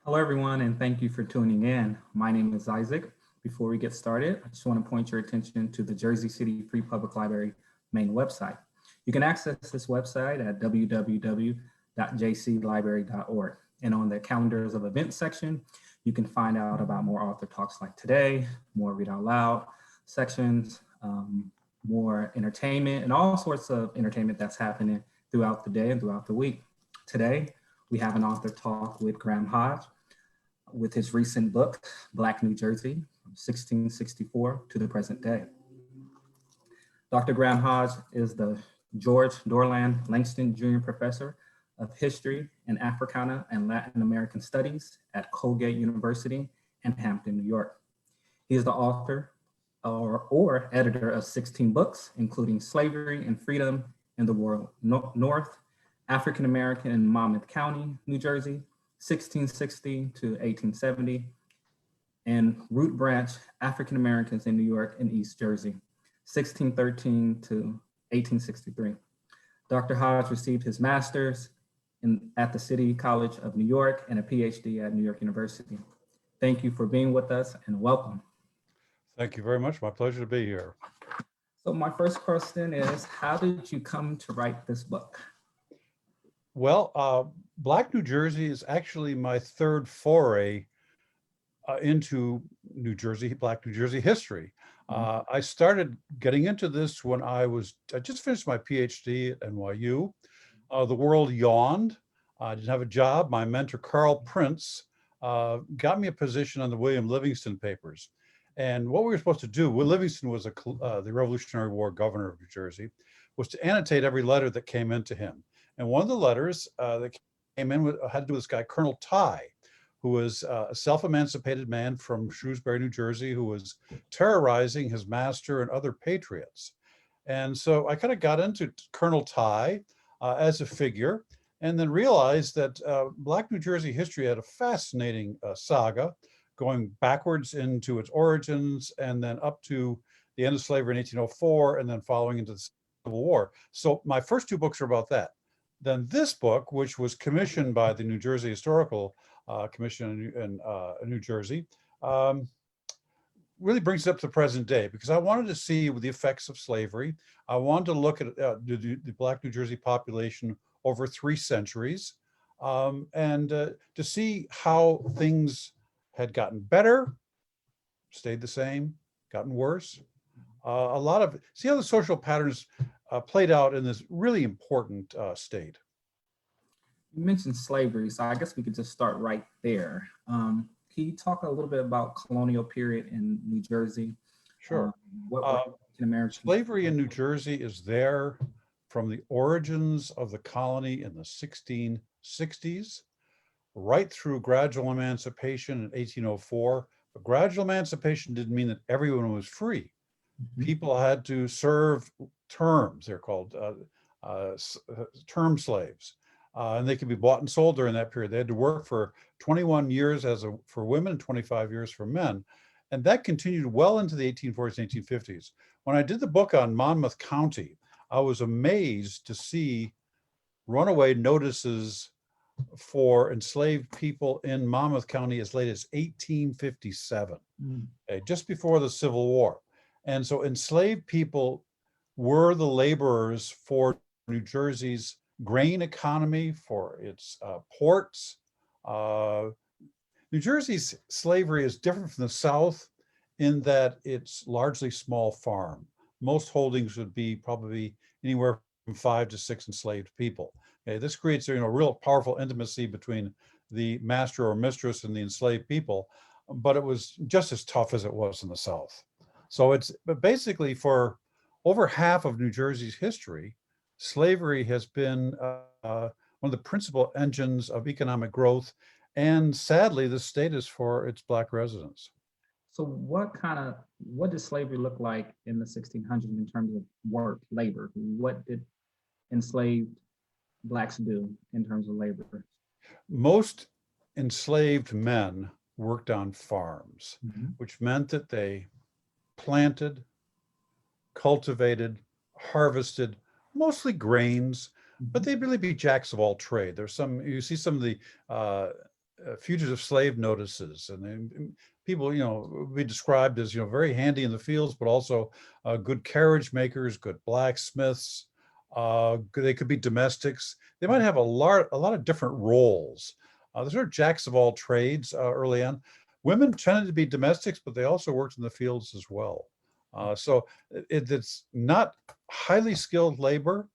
Hello, everyone, and thank you for tuning in. My name is Isaac. Before we get started, I just want to point your attention to the Jersey City Free Public Library main website. You can access this website at www.jclibrary.org. And on the calendars of events section, you can find out about more author talks like today, more read out loud sections, more entertainment, and all sorts of entertainment that's happening throughout the day and throughout the week. Today, we have an author talk with Graham Hodges with his recent book, Black New Jersey, from 1664 to the present day. Dr. Graham Hodges is the George Dorland Langston Jr. Professor of History and Africana and Latin American Studies at Colgate University in Hampton, New York. He is the author or editor of 16 books, including Slavery and Freedom in the World North, African American in Monmouth County, New Jersey, 1660 to 1870, and Root Branch, African Americans in New York and East Jersey, 1613 to 1863. Dr. Hodges received his master's at the City College of New York and a PhD at New York University. Thank you for being with us and welcome. Thank you very much. My pleasure to be here. So my first question is, how did you come to write this book? Well, Black New Jersey is actually my third foray into Black New Jersey history. I started getting into this when I just finished my PhD at NYU. The world yawned. I didn't have a job. My mentor, Carl Prince, got me a position on the William Livingston papers. And what we were supposed to do, Livingston was the Revolutionary War governor of New Jersey, was to annotate every letter that came into him. And one of the letters that came in had to do with this guy, Colonel Ty, who was a self-emancipated man from Shrewsbury, New Jersey, who was terrorizing his master and other patriots. And so I kind of got into Colonel Ty as a figure, and then realized that Black New Jersey history had a fascinating saga, going backwards into its origins and then up to the end of slavery in 1804, and then following into the Civil War. So my first two books are about that. Then this book, which was commissioned by the New Jersey Historical Commission in New Jersey, really brings it up to the present day, because I wanted to see the effects of slavery. I wanted to look at the Black New Jersey population over 3 centuries, and to see how things had gotten better, stayed the same, gotten worse. See how the social patterns played out in this really important state. You mentioned slavery, so I guess we could just start right there. Can you talk a little bit about colonial period in New Jersey? Sure. American Slavery in New Jersey is there from the origins of the colony in the 1660s, right through gradual emancipation in 1804. But gradual emancipation didn't mean that everyone was free. People had to serve terms. They're called term slaves. And they could be bought and sold during that period. They had to work for 21 years for women and 25 years for men. And that continued well into the 1840s and 1850s. When I did the book on Monmouth County, I was amazed to see runaway notices for enslaved people in Monmouth County as late as 1857, just before the Civil War. And so enslaved people were the laborers for New Jersey's grain economy, for its ports. New Jersey's slavery is different from the South in that it's largely small farm. Most holdings would be probably anywhere from 5 to 6 enslaved people. Okay, this creates a real powerful intimacy between the master or mistress and the enslaved people, but it was just as tough as it was in the South. So but basically for over half of New Jersey's history, slavery has been one of the principal engines of economic growth, and sadly, the state is for its Black residents. So what did slavery look like in the 1600s in terms of work, labor? What did enslaved Blacks do in terms of labor? Most enslaved men worked on farms, which meant that they planted, cultivated, harvested, mostly grains, but they'd really be jacks of all trade. You see some of the fugitive slave notices, and then people, would be described as, very handy in the fields, but also good carriage makers, good blacksmiths. They could be domestics. They might have a lot of different roles. They're sort of jacks of all trades early on. Women tended to be domestics, but they also worked in the fields as well. So it's not highly skilled labor.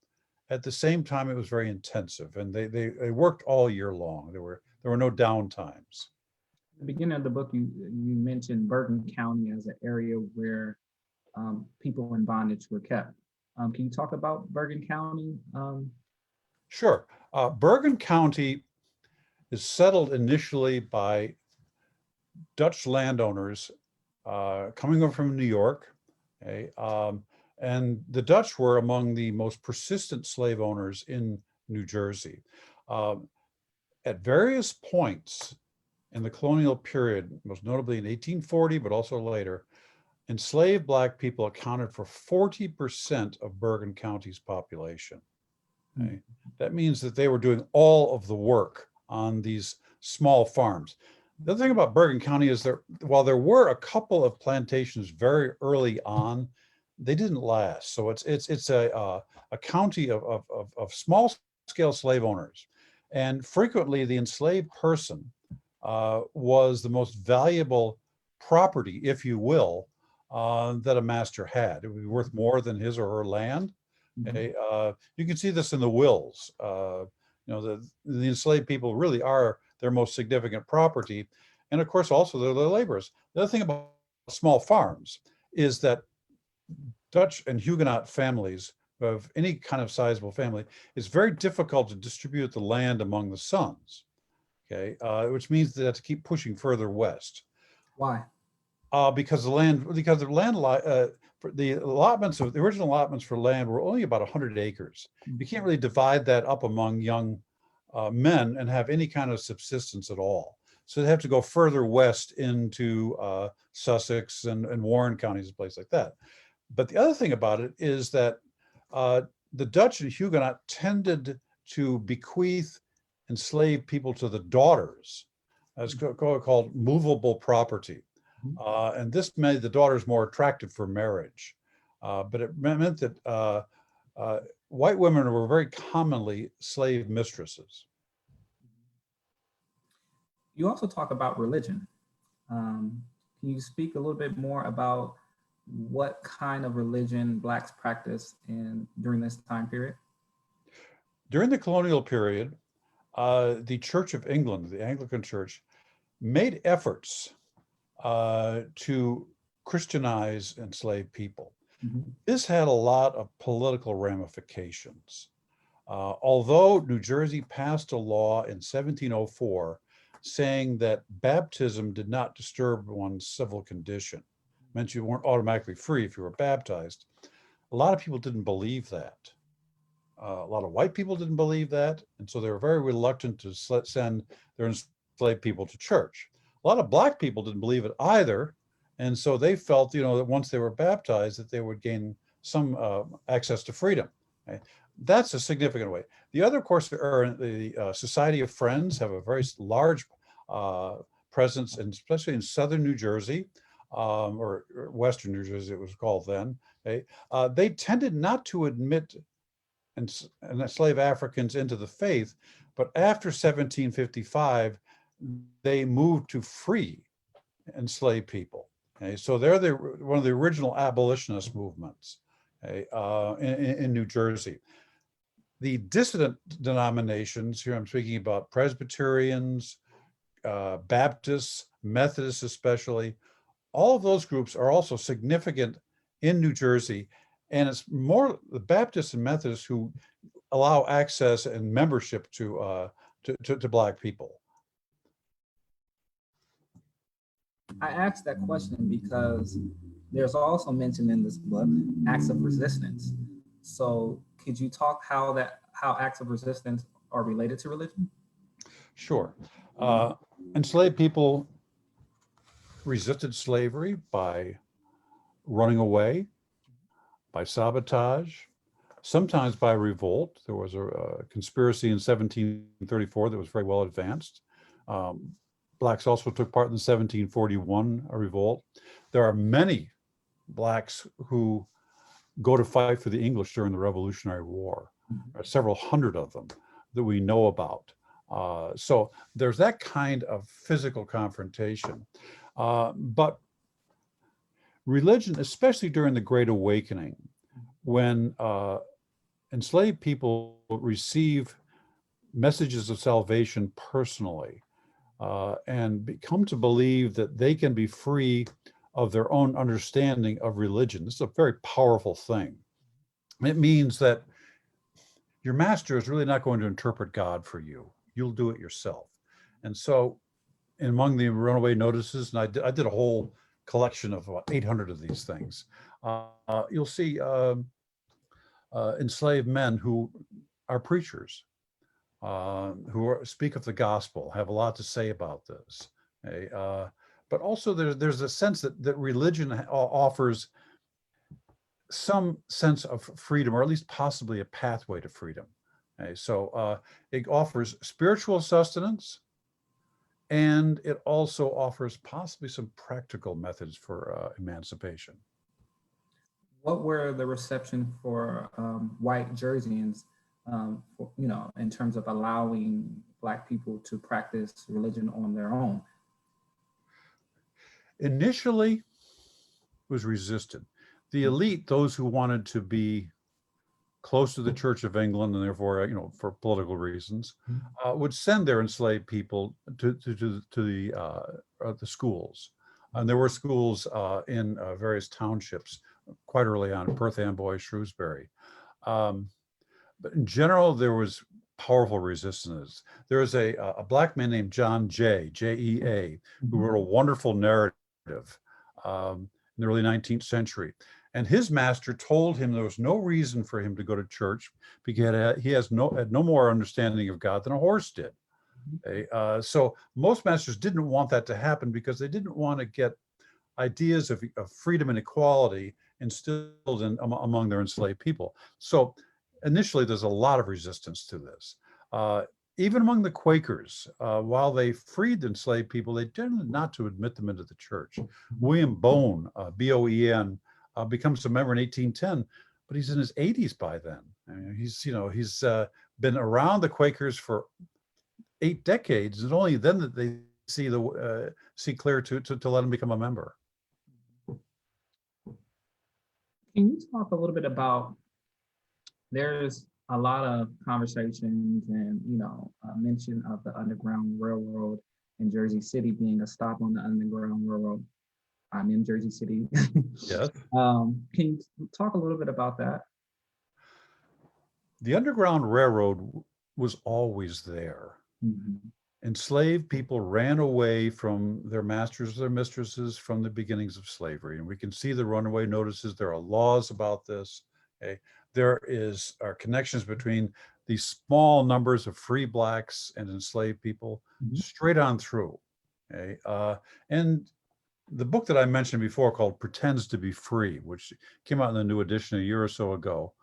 At the same time, it was very intensive, and they worked all year long. There were no down times. At the beginning of the book, you mentioned Bergen County as an area where people in bondage were kept. Can you talk about Bergen County? Sure. Bergen County is settled initially by Dutch landowners coming over from New York. Okay? And the Dutch were among the most persistent slave owners in New Jersey. At various points in the colonial period, most notably in 1840, but also later, enslaved Black people accounted for 40% of Bergen County's population. Okay? That means that they were doing all of the work on these small farms. The other thing about Bergen County is while there were a couple of plantations very early on, they didn't last. So it's a county of small scale slave owners. And frequently the enslaved person was the most valuable property, if you will, that a master had. It would be worth more than his or her land. Okay? You can see this in the wills. The enslaved people really are their most significant property. And of course, also they're the laborers. The other thing about small farms is that Dutch and Huguenot families of any kind of sizable family, it's very difficult to distribute the land among the sons. Okay, which means they have to keep pushing further west. Why? Because the original allotments for land were only about 100 acres. You can't really divide that up among young men and have any kind of subsistence at all. So they have to go further west into Sussex and Warren counties, a place like that. But the other thing about it is that the Dutch and Huguenot tended to bequeath enslaved people to the daughters, as called movable property. And this made the daughters more attractive for marriage. But it meant that white women were very commonly slave mistresses. You also talk about religion. Can you speak a little bit more about what kind of religion Blacks practiced during this time period? During the colonial period, the Church of England, the Anglican Church, made efforts to Christianize enslaved people. This had a lot of political ramifications. Although New Jersey passed a law in 1704 saying that baptism did not disturb one's civil condition, meant you weren't automatically free if you were baptized, a lot of people didn't believe that. A lot of white people didn't believe that, and so they were very reluctant to send their enslaved people to church. A lot of Black people didn't believe it either, and so they felt, that once they were baptized, that they would gain some access to freedom. Okay? That's a significant way. The other, of course, are the Society of Friends have a very large presence, especially in southern New Jersey, or western New Jersey, it was called then. Okay? They tended not to admit and enslave Africans into the faith, but after 1755, they moved to free enslaved people. Okay? So they're one of the original abolitionist movements, okay, in New Jersey. The dissident denominations, here I'm speaking about Presbyterians, Baptists, Methodists especially, all of those groups are also significant in New Jersey. And it's more the Baptists and Methodists who allow access and membership to Black people. I asked that question because there's also mentioned in this book acts of resistance. So could you talk how acts of resistance are related to religion? Sure. Enslaved people resisted slavery by running away, by sabotage, sometimes by revolt. There was a conspiracy in 1734 that was very well advanced. Blacks also took part in the 1741 revolt. There are many Blacks who go to fight for the English during the Revolutionary War. There are several hundred of them that we know about. So there's that kind of physical confrontation. But religion, especially during the Great Awakening, when enslaved people receive messages of salvation personally and come to believe that they can be free of their own understanding of religion. This is a very powerful thing. It means that your master is really not going to interpret God for you. You'll do it yourself. And so among the runaway notices, and I did a whole collection of about 800 of these things, you'll see enslaved men who are preachers, speak of the gospel, have a lot to say about this. Okay? But also there's a sense that religion offers some sense of freedom, or at least possibly a pathway to freedom. Okay? So it offers spiritual sustenance, and it also offers possibly some practical methods for emancipation. What were the reception for white Jerseyans, in terms of allowing Black people to practice religion on their own? Initially, was resisted. The elite, those who wanted to be close to the Church of England and therefore, for political reasons, would send their enslaved people to the schools. And there were schools in various townships quite early on, Perth Amboy, Shrewsbury. But in general, there was powerful resistance. There was a Black man named John Jay, J-E-A, who wrote a wonderful narrative in the early 19th century. And his master told him there was no reason for him to go to church because he had no more understanding of God than a horse did. Okay? So most masters didn't want that to happen because they didn't want to get ideas of freedom and equality instilled among their enslaved people. So initially, there's a lot of resistance to this. Even among the Quakers, while they freed the enslaved people, they tended not to admit them into the church. William Bowen, B-O-E-N, becomes a member in 1810, but he's in his 80s by then. I mean, he's been around the Quakers for 8 decades, and only then that they see clear to let him become a member. Can you talk a little bit about, there's a lot of conversations and, mention of the Underground Railroad in Jersey City being a stop on the Underground Railroad. I'm in Jersey City. Yes. Can you talk a little bit about that? The Underground Railroad was always there. Enslaved people ran away from their masters or their mistresses from the beginnings of slavery. And we can see the runaway notices. There are laws about this. Okay? There are connections between these small numbers of free Blacks and enslaved people straight on through. Okay? And the book that I mentioned before called Pretends to be Free, which came out in the new edition a year or so ago,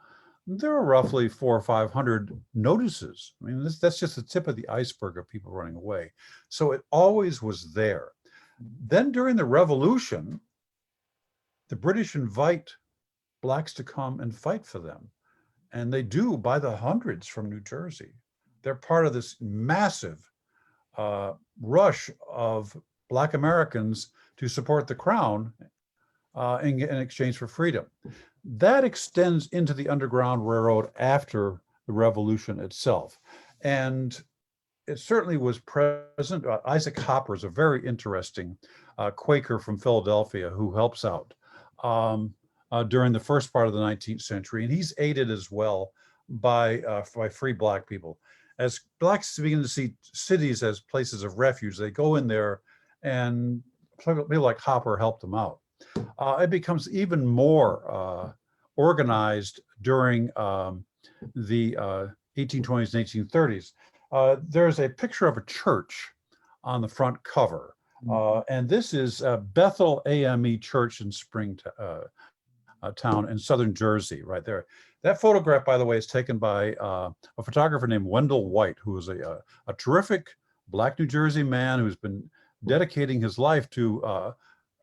there are roughly 400 or 500 notices. I mean, that's just the tip of the iceberg of people running away. So it always was there. Then during the Revolution, the British invite Blacks to come and fight for them. And they do by the hundreds from New Jersey. They're part of this massive rush of Black Americans to support the Crown in exchange for freedom. That extends into the Underground Railroad after the Revolution itself. And it certainly was present. Isaac Hopper is a very interesting Quaker from Philadelphia who helps out during the first part of the 19th century. And he's aided as well by free Black people. As Blacks begin to see cities as places of refuge, they go in there, and people like Hopper helped them out. It becomes even more organized during the 1820s and 1830s. There's a picture of a church on the front cover. And this is Bethel AME Church in Springtown in southern Jersey, right there. That photograph, by the way, is taken by a photographer named Wendell White, who is a terrific Black New Jersey man who's been dedicating his life to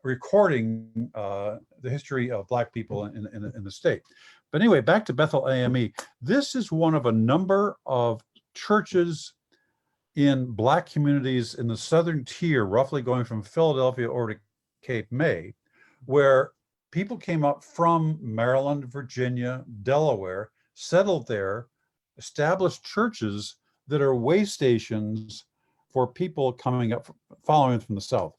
recording the history of Black people in the state. But anyway, back to Bethel AME. This is one of a number of churches in Black communities in the southern tier, roughly going from Philadelphia over to Cape May, where people came up from Maryland, Virginia, Delaware, settled there, established churches that are way stations for people coming up, following from the south.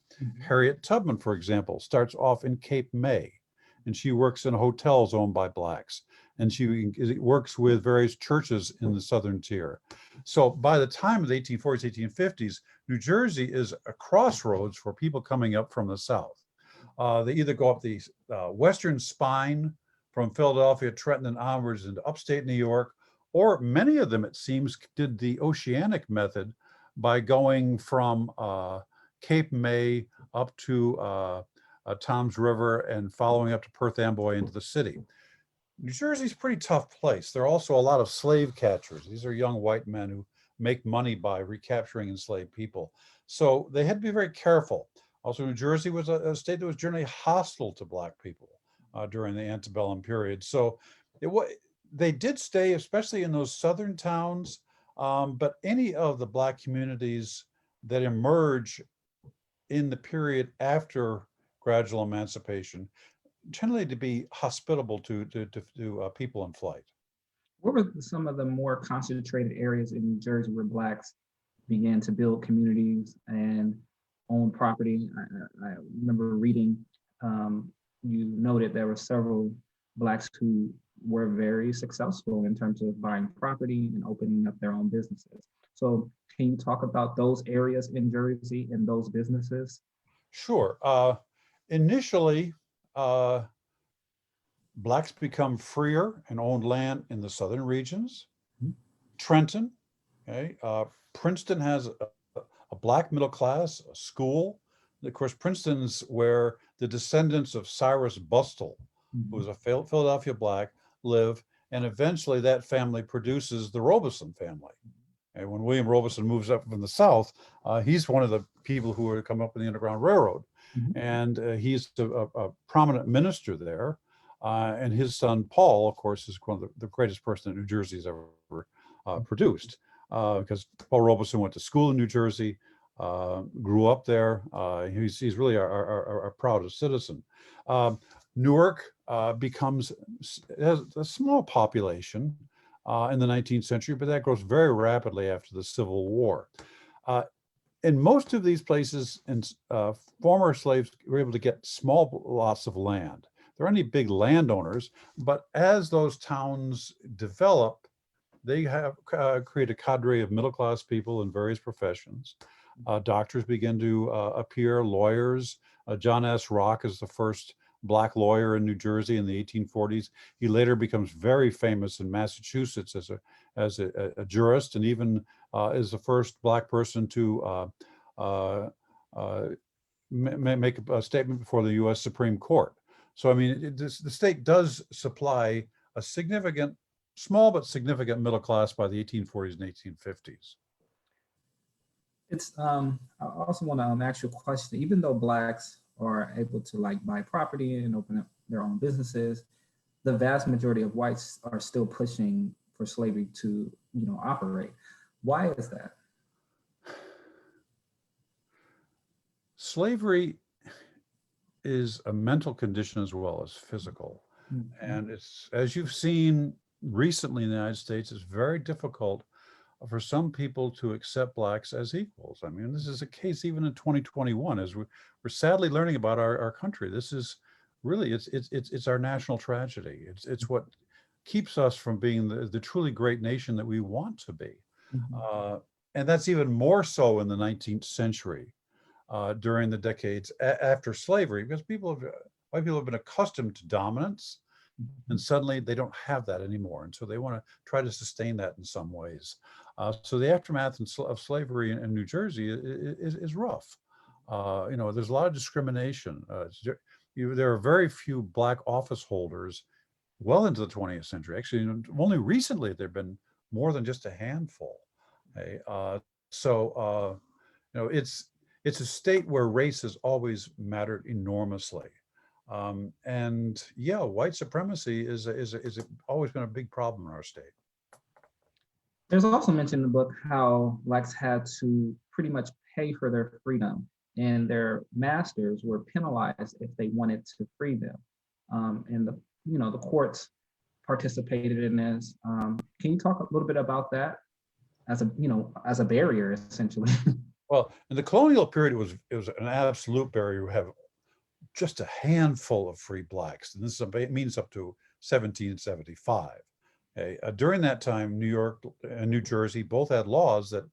Harriet Tubman, for example, starts off in Cape May, and she works in hotels owned by Blacks, and she works with various churches in the southern tier. So by the time of the 1840s, 1850s, New Jersey is a crossroads for people coming up from the south. They either go up the western spine from Philadelphia, Trenton, and onwards into upstate New York, or many of them, it seems, did the oceanic method by going from Cape May up to Tom's River and following up to Perth Amboy into the city. New Jersey's a pretty tough place. There are also a lot of slave catchers. These are young white men who make money by recapturing enslaved people. So they had to be very careful. Also, New Jersey was a state that was generally hostile to Black people during the antebellum period. So they did stay, especially in those southern towns, but any of the Black communities that emerge in the period after gradual emancipation, generally to be hospitable to people in flight. What were some of the more concentrated areas in New Jersey where Blacks began to build communities and own property? I remember reading, you noted there were several Blacks who were very successful in terms of buying property and opening up their own businesses. So can you talk about those areas in Jersey and those businesses? Sure. Initially, Blacks become freer and owned land in the southern regions. Trenton, okay, Princeton has a Black middle class, a school. Of course, Princeton's where the descendants of Cyrus Bustle, who was a Philadelphia Black, live, and eventually that family produces the Robeson family. And when William Robeson moves up from the south, he's one of the people who are come up in the Underground Railroad. And he's a prominent minister there. And his son, Paul, of course, is one of the greatest person that New Jersey has ever produced. Because Paul Robeson went to school in New Jersey, grew up there. He's really our proudest citizen. Newark has a small population in the 19th century, but that grows very rapidly after the Civil War. In most of these places, former slaves were able to get small lots of land. There aren't any big landowners, but as those towns develop, they have create a cadre of middle-class people in various professions. Doctors begin to appear, lawyers. John S. Rock is the first Black lawyer in New Jersey in the 1840s. He later becomes very famous in Massachusetts as a jurist, and even is the first Black person to make a statement before the U.S. Supreme Court. So, I mean, the state does supply a significant, small but significant middle class by the 1840s and 1850s. I also want to ask you a question. Even though Blacks are able to buy property and open up their own businesses, the vast majority of whites are still pushing for slavery to, operate. Why is that? Slavery is a mental condition as well as physical. And it's, as you've seen recently in the United States, it's very difficult for some people to accept Blacks as equals. I mean, this is a case even in 2021, as we're sadly learning about our country. This is really, it's our national tragedy. It's what keeps us from being the truly great nation that we want to be. And that's even more so in the 19th century, during the decades after slavery, because white people have been accustomed to dominance, and suddenly they don't have that anymore. And so they want to try to sustain that in some ways. So the aftermath of slavery in New Jersey is rough. There's a lot of discrimination. There are very few Black office holders well into the 20th century. Actually, only recently there've been more than just a handful. Okay? it's a state where race has always mattered enormously. And yeah, white supremacy is always been a big problem in our state. There's also mentioned in the book how blacks had to pretty much pay for their freedom, and their masters were penalized if they wanted to free them. And the courts participated in this. Can you talk a little bit about that as a barrier essentially? Well, in the colonial period, it was an absolute barrier to have just a handful of free blacks, and it means up to 1775. Okay. During that time, New York and New Jersey both had laws that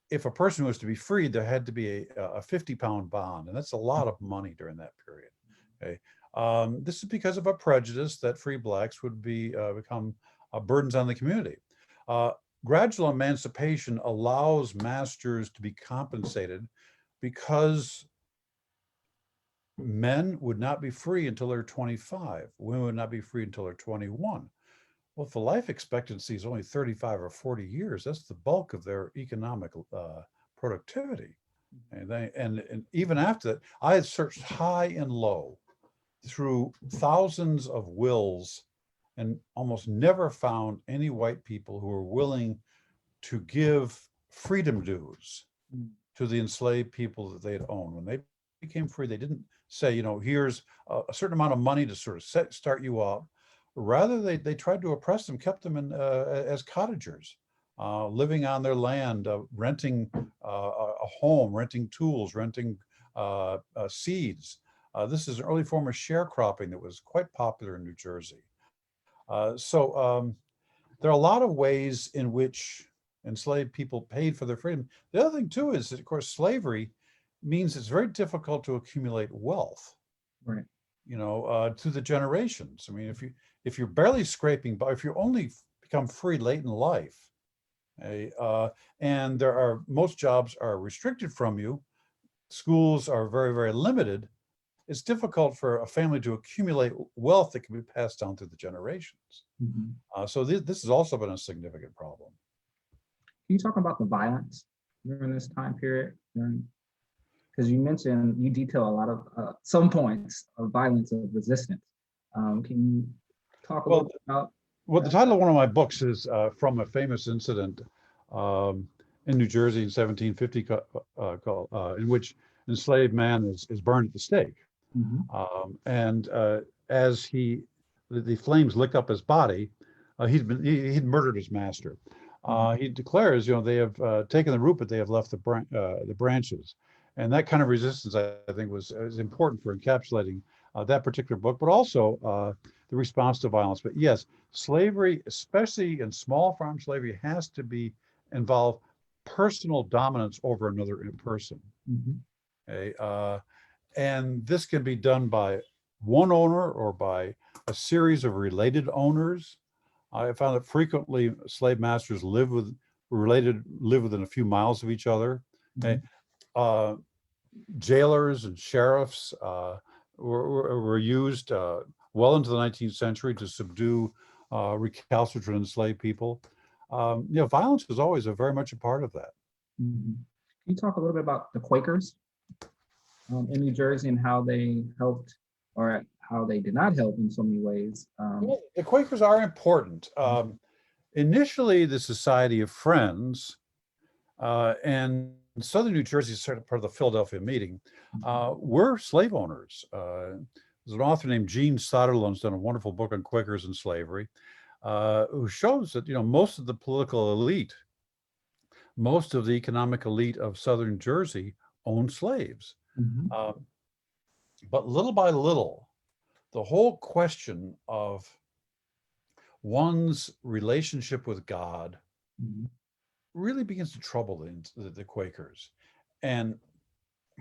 if a person was to be freed, there had to be a 50-pound bond, and that's a lot of money during that period. Okay. This is because of a prejudice that free blacks would become burdens on the community. Gradual emancipation allows masters to be compensated because men would not be free until they're 25. Women would not be free until they're 21. Well, if the life expectancy is only 35 or 40 years, that's the bulk of their economic productivity. And even after that, I had searched high and low through thousands of wills and almost never found any white people who were willing to give freedom dues to the enslaved people that they had owned. When they became free, they didn't say, here's a certain amount of money to sort of start you up. Rather, they tried to oppress them, kept them as cottagers, living on their land, renting a home, renting tools, renting seeds. This is an early form of sharecropping that was quite popular in New Jersey. So there are a lot of ways in which enslaved people paid for their freedom. The other thing too is that, of course, slavery means it's very difficult to accumulate wealth, Right. To the generations. I mean, if you're barely scraping by, if you only become free late in life, and most jobs are restricted from you, schools are very, very limited, it's difficult for a family to accumulate wealth that can be passed down through the generations. Mm-hmm. So this has also been a significant problem. Can you talk about the violence during this time period? Because you detail a lot of some points of violence of resistance. Can you talk a little bit about? Well, the title of one of my books is from a famous incident in New Jersey in 1750, in which an enslaved man is burned at the stake. Mm-hmm. And as the flames lick up his body, he'd murdered his master. He declares, they have taken the root, but they have left the branches. And that kind of resistance, I think, was important for encapsulating that particular book, but also the response to violence. But yes, slavery, especially in small farm slavery, has to involve personal dominance over another person. Mm-hmm. Okay? And this can be done by one owner or by a series of related owners. I found that frequently slave masters live within a few miles of each other. Okay? Jailers and sheriffs were used well into the 19th century to subdue recalcitrant enslaved people. Violence was always very much a part of that. Mm-hmm. Can you talk a little bit about the Quakers in New Jersey and how they helped, or how they did not help in so many ways? The Quakers are important. Initially, the Society of Friends, and Southern New Jersey is sort of part of the Philadelphia meeting, were slave owners. There's an author named Gene Soderlund's done a wonderful book on Quakers and slavery, who shows that most of the political elite, most of the economic elite of Southern Jersey owned slaves. Mm-hmm. But little by little, the whole question of one's relationship with God really begins to trouble the Quakers. And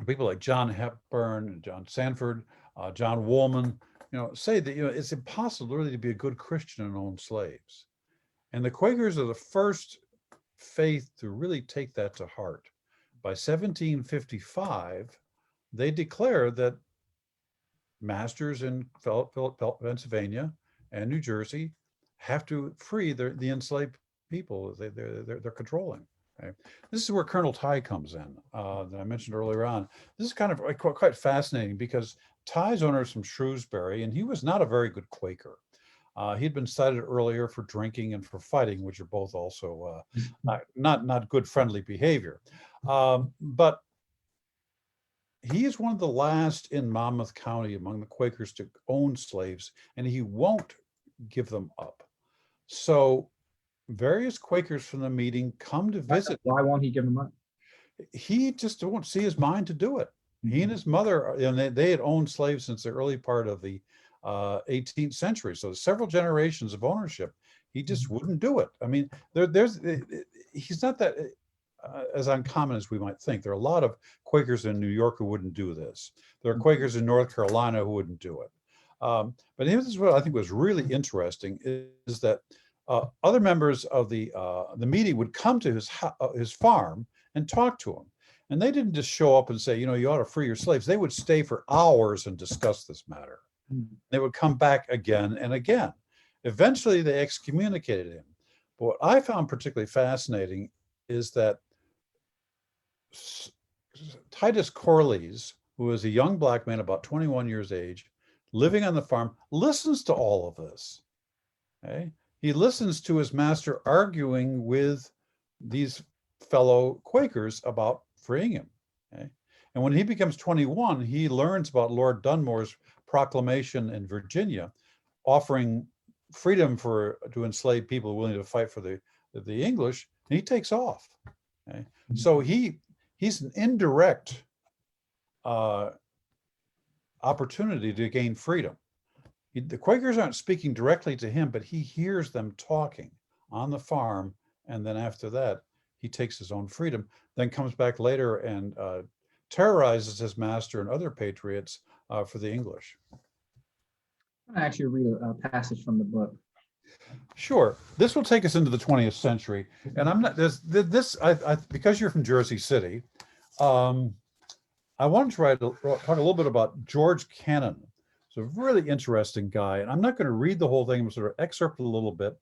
people like John Hepburn and John Sanford, John Woolman, say that it's impossible really to be a good Christian and own slaves. And the Quakers are the first faith to really take that to heart. By 1755, they declare that masters in Pennsylvania and New Jersey have to free the enslaved people they're controlling. Okay. This is where Colonel Ty comes in, that I mentioned earlier on. This is kind of quite fascinating because Ty's owner is from Shrewsbury, and he was not a very good Quaker. He'd been cited earlier for drinking and for fighting, which are both also not good friendly behavior. But he is one of the last in Monmouth County among the Quakers to own slaves, and he won't give them up. So various Quakers from the meeting come to visit. Why won't he give them up? He just won't see his mind to do it. He and his mother, and they had owned slaves since the early part of the 18th century. So several generations of ownership. He just wouldn't do it. I mean, he's not that as uncommon as we might think. There are a lot of Quakers in New York who wouldn't do this. There are Quakers in North Carolina who wouldn't do it. But this is what I think was really interesting is that other members of the meeting would come to his farm and talk to him. And they didn't just show up and say, you know, you ought to free your slaves. They would stay for hours and discuss this matter. They would come back again and again. Eventually, they excommunicated him. But what I found particularly fascinating is that Titus Corleys, who is a young black man about 21 years age, living on the farm, listens to all of this. Okay? He listens to his master arguing with these fellow Quakers about freeing him. Okay? And when he becomes 21, he learns about Lord Dunmore's proclamation in Virginia, offering freedom to enslaved people willing to fight for the English, and he takes off. Okay? So he's an indirect opportunity to gain freedom. The Quakers aren't speaking directly to him, but he hears them talking on the farm, and then after that, he takes his own freedom, then comes back later and terrorizes his master and other patriots for the English. I'm gonna actually read a passage from the book. Sure. This will take us into the 20th century. And I'm not, because you're from Jersey City, I wanted to talk a little bit about George Kennan. He's a really interesting guy. And I'm not going to read the whole thing, I'm sort of excerpt a little bit.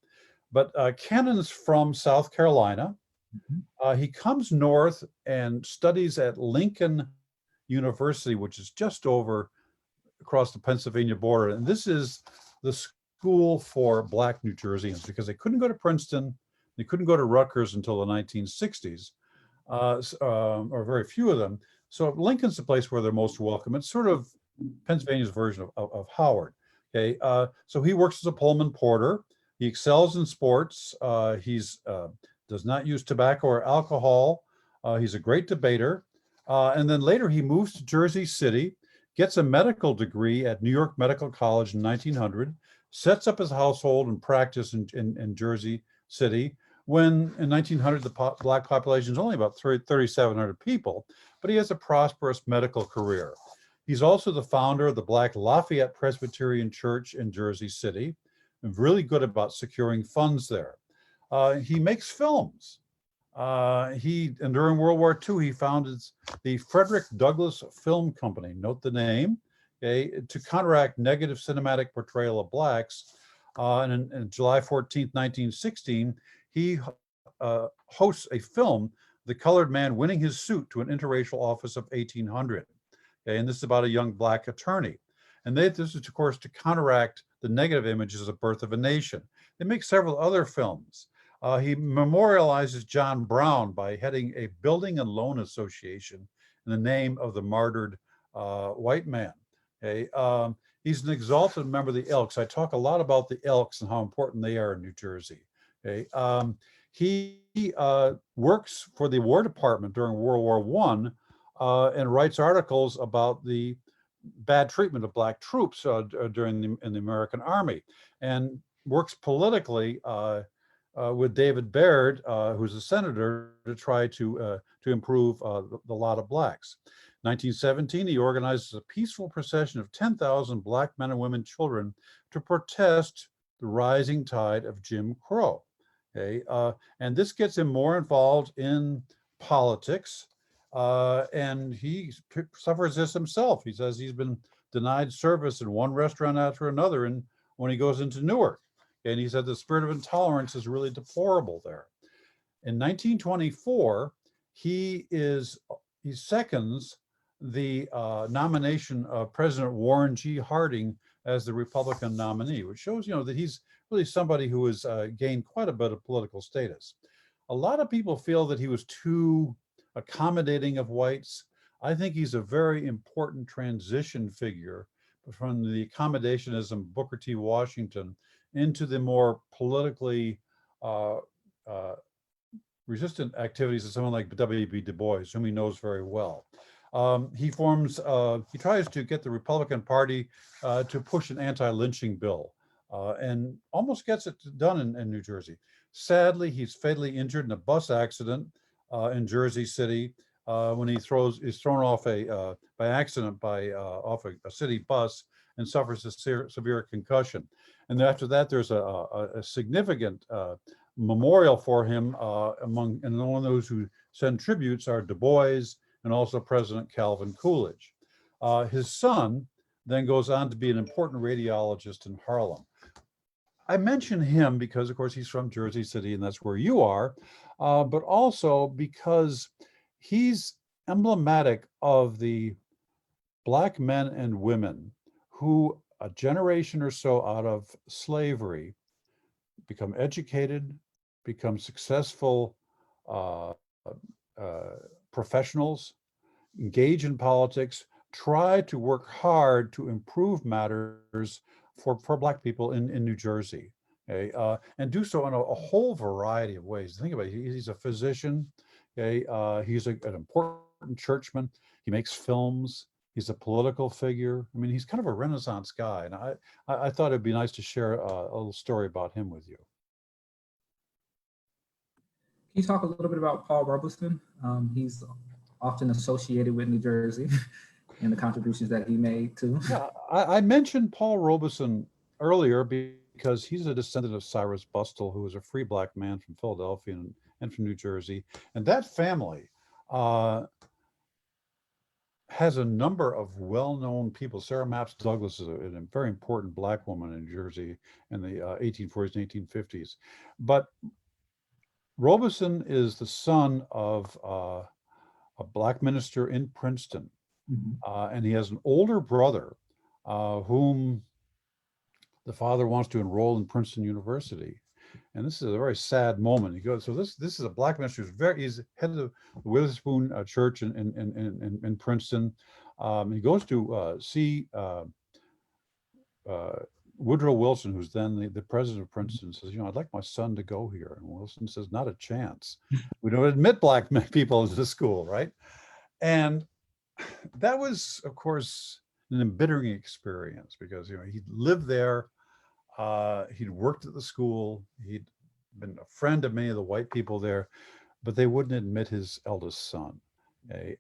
But Kennan's from South Carolina. He comes north and studies at Lincoln University, which is just over across the Pennsylvania border. And this is the school for Black New Jerseyans because they couldn't go to Princeton, they couldn't go to Rutgers until the 1960s, or very few of them. So Lincoln's the place where they're most welcome. It's sort of Pennsylvania's version of Howard. Okay, so he works as a Pullman porter. He excels in sports. He's does not use tobacco or alcohol. He's a great debater. And then later he moves to Jersey City, gets a medical degree at New York Medical College in 1900, sets up his household and practice in Jersey City, when in 1900 the Black population is only about 3,700 people, but he has a prosperous medical career. He's also the founder of the Black Lafayette Presbyterian Church in Jersey City, and really good about securing funds there. He makes films. And during World War II, he founded the Frederick Douglass Film Company, note the name, okay, to counteract negative cinematic portrayal of Blacks. And in July 14th, 1916, he hosts a film, The Colored Man Winning His Suit to an Interracial Office of 1800. Okay, and this is about a young Black attorney. And this is, of course, to counteract the negative images of Birth of a Nation. They make several other films. He memorializes John Brown by heading a building and loan association in the name of the martyred white man. Okay? He's an exalted member of the Elks. I talk a lot about the Elks and how important they are in New Jersey. Okay? He works for the War Department during World War I and writes articles about the bad treatment of Black troops in the American Army, and works politically with David Baird, who's a senator, to try to improve the lot of Blacks. 1917, he organizes a peaceful procession of 10,000 Black men and women, children, to protest the rising tide of Jim Crow. Okay, and this gets him more involved in politics, and he suffers this himself. He says he's been denied service in one restaurant after another, and when he goes into Newark. And he said the spirit of intolerance is really deplorable there. In 1924, he seconds the nomination of President Warren G. Harding as the Republican nominee, which shows, that he's really somebody who has gained quite a bit of political status. A lot of people feel that he was too accommodating of whites. I think he's a very important transition figure from the accommodationism of Booker T. Washington into the more politically resistant activities of someone like W.B. Du Bois, whom he knows very well. He tries to get the Republican Party to push an anti-lynching bill and almost gets it done in New Jersey. Sadly, he's fatally injured in a bus accident in Jersey City when is thrown off by accident off a city bus and suffers a severe concussion. And after that, there's a significant memorial for him and one of those who send tributes are Du Bois and also President Calvin Coolidge. His son then goes on to be an important radiologist in Harlem. I mention him because, of course, he's from Jersey City, and that's where you are, but also because he's emblematic of the Black men and women who, a generation or so out of slavery, become educated, become successful professionals, engage in politics, try to work hard to improve matters for Black people in New Jersey, okay? And do so in a whole variety of ways. Think about it, he's a physician, okay? He's an important churchman, he makes films, he's a political figure. I mean, he's kind of a Renaissance guy, and I thought it'd be nice to share a little story about him with you. Can you talk a little bit about Paul Robeson? He's often associated with New Jersey and the contributions that he made too. Yeah, I mentioned Paul Robeson earlier because he's a descendant of Cyrus Bustle, who was a free Black man from Philadelphia and from New Jersey. And that family has a number of well-known people. Sarah Mapps Douglas is a very important Black woman in New Jersey in the 1840s and 1850s. But Robeson is the son of a Black minister in Princeton. Mm-hmm. And he has an older brother whom the father wants to enroll in Princeton University. And this is a very sad moment. He goes, so this is a Black minister he's head of the Witherspoon Church in Princeton. He goes to see Woodrow Wilson, who's then the president of Princeton, says, I'd like my son to go here. And Wilson says, not a chance. We don't admit Black people into the school, right? And that was, of course, an embittering experience because, he'd lived there, he'd worked at the school, he'd been a friend of many of the white people there, but they wouldn't admit his eldest son. Okay?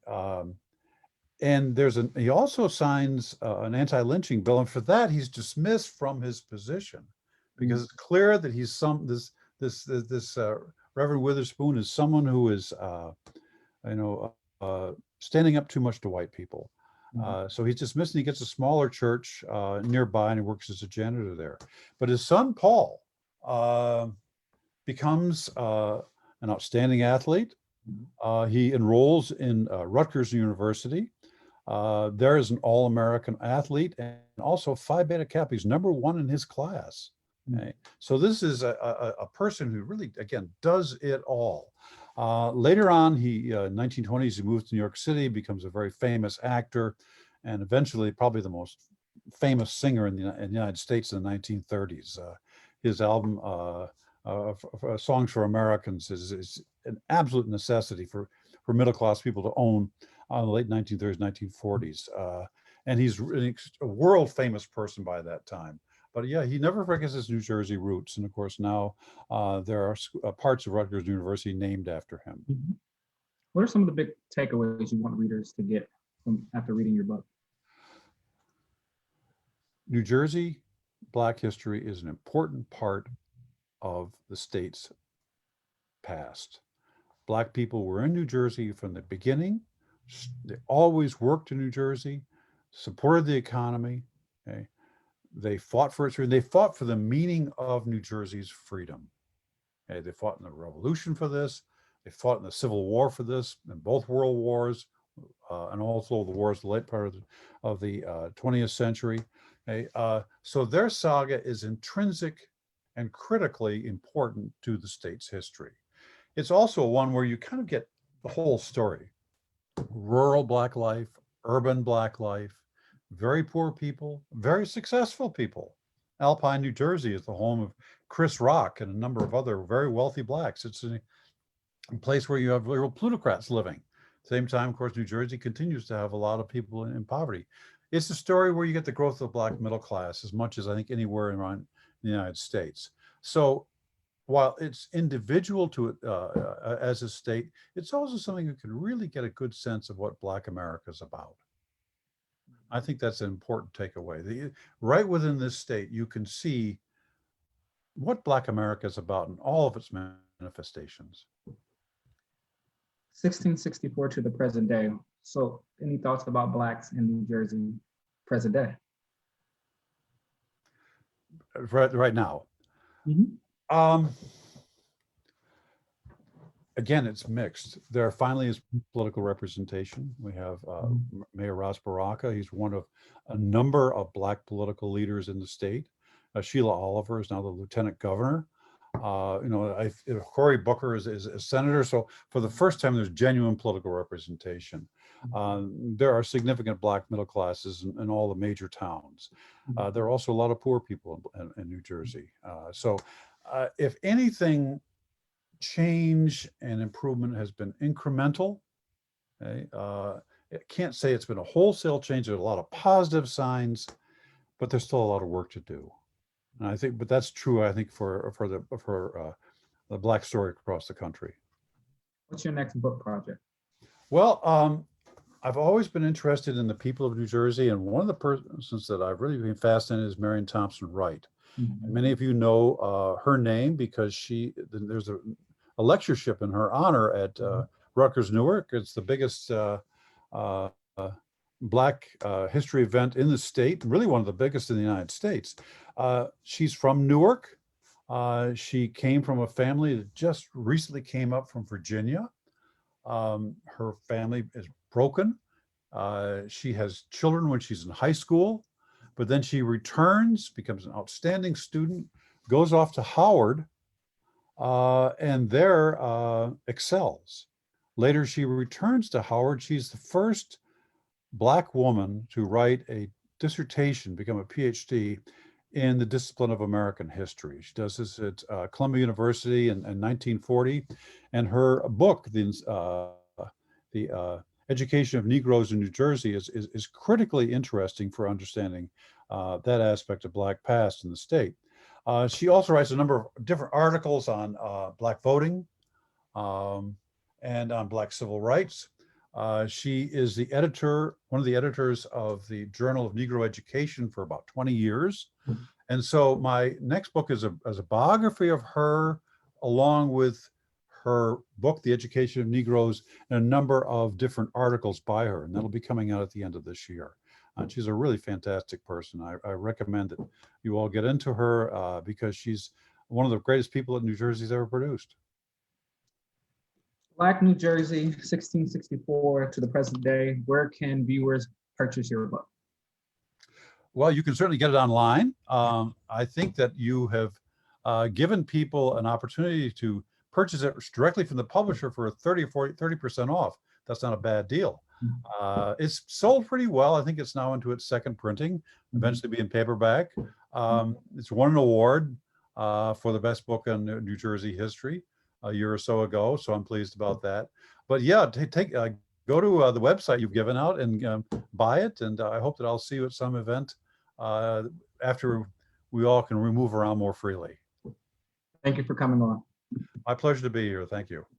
And he also signs an anti-lynching bill, and for that he's dismissed from his position because it's clear that he's this Reverend Witherspoon is someone who is standing up too much to white people. So he's dismissed and he gets a smaller church nearby and he works as a janitor there. But his son, Paul, becomes an outstanding athlete. He enrolls in Rutgers University. There is an all-American athlete and also Phi Beta Kappa. He's #1 in his class. Okay? So this is a person who really, again, does it all. Later on, in 1920s, he moves to New York City, becomes a very famous actor, and eventually probably the most famous singer in the United States in the 1930s. His album, Songs for Americans, is an absolute necessity for middle-class people to own in the late 1930s, 1940s. And he's a world-famous person by that time. But yeah, he never forgets his New Jersey roots. And of course, now there are parts of Rutgers University named after him. Mm-hmm. What are some of the big takeaways you want readers to get from after reading your book? New Jersey Black history is an important part of the state's past. Black people were in New Jersey from the beginning. They always worked in New Jersey, supported the economy. Okay? They fought for its freedom. They fought for the meaning of New Jersey's freedom. Okay? They fought in the Revolution for this. They fought in the Civil War for this, in both world wars, and also the wars, the late part of the 20th century. Okay? So their saga is intrinsic and critically important to the state's history. It's also one where you kind of get the whole story. Rural Black life, urban Black life, very poor people, very successful people. Alpine, New Jersey is the home of Chris Rock and a number of other very wealthy Blacks. It's a place where you have real plutocrats living. Same time, of course, New Jersey continues to have a lot of people in poverty. It's a story where you get the growth of the Black middle class as much as I think anywhere around the United States. So while it's individual to it as a state, it's also something you can really get a good sense of what Black America is about. I think that's an important takeaway. Right within this state, you can see what Black America is about in all of its manifestations. 1664 to the present day. So any thoughts about Blacks in New Jersey present day? Right now. Mm-hmm. Again, it's mixed. There finally is political representation. We have Mayor Ras Baraka. He's one of a number of Black political leaders in the state. Sheila Oliver is now the lieutenant governor. Cory Booker is a senator. So for the first time, there's genuine political representation. There are significant Black middle classes in all the major towns. There are also a lot of poor people in New Jersey. So if anything, change and improvement has been incremental. Okay? I can't say it's been a wholesale change. There's a lot of positive signs, but there's still a lot of work to do. And I think, but that's true, I think, for the Black story across the country. What's your next book project? Well, I've always been interested in the people of New Jersey, and one of the persons that I've really been fascinated is Marion Thompson Wright. Mm-hmm. Many of you know her name because there's a lectureship in her honor at Rutgers Newark. It's the biggest Black history event in the state, really one of the biggest in the United States. She's from Newark. She came from a family that just recently came up from Virginia. Her family is broken. She has children when she's in high school, but then she returns, becomes an outstanding student, goes off to Howard, and there excels. Later, she returns to Howard. She's the first Black woman to write a dissertation, become a PhD in the discipline of American history. She does this at Columbia University in 1940, and her book, the Education of Negroes in New Jersey, is critically interesting for understanding that aspect of Black past in the state. She also writes a number of different articles on Black voting and on Black civil rights. She is the editor, one of the editors of the Journal of Negro Education for about 20 years. And so my next book is a biography of her, along with her book, The Education of Negroes, and a number of different articles by her. And that'll be coming out at the end of this year. She's a really fantastic person. I recommend that you all get into her because she's one of the greatest people that New Jersey's ever produced. Black New Jersey, 1664 to the present day. Where can viewers purchase your book? Well, you can certainly get it online. I think that you have given people an opportunity to purchase it directly from the publisher for 30% off. That's not a bad deal. It's sold pretty well. I think it's now into its second printing, eventually be in paperback. It's won an award for the best book on New Jersey history a year or so ago, so I'm pleased about that. But yeah, go to the website you've given out and buy it, and I hope that I'll see you at some event after we all can move around more freely. Thank you for coming on. My pleasure to be here. Thank you.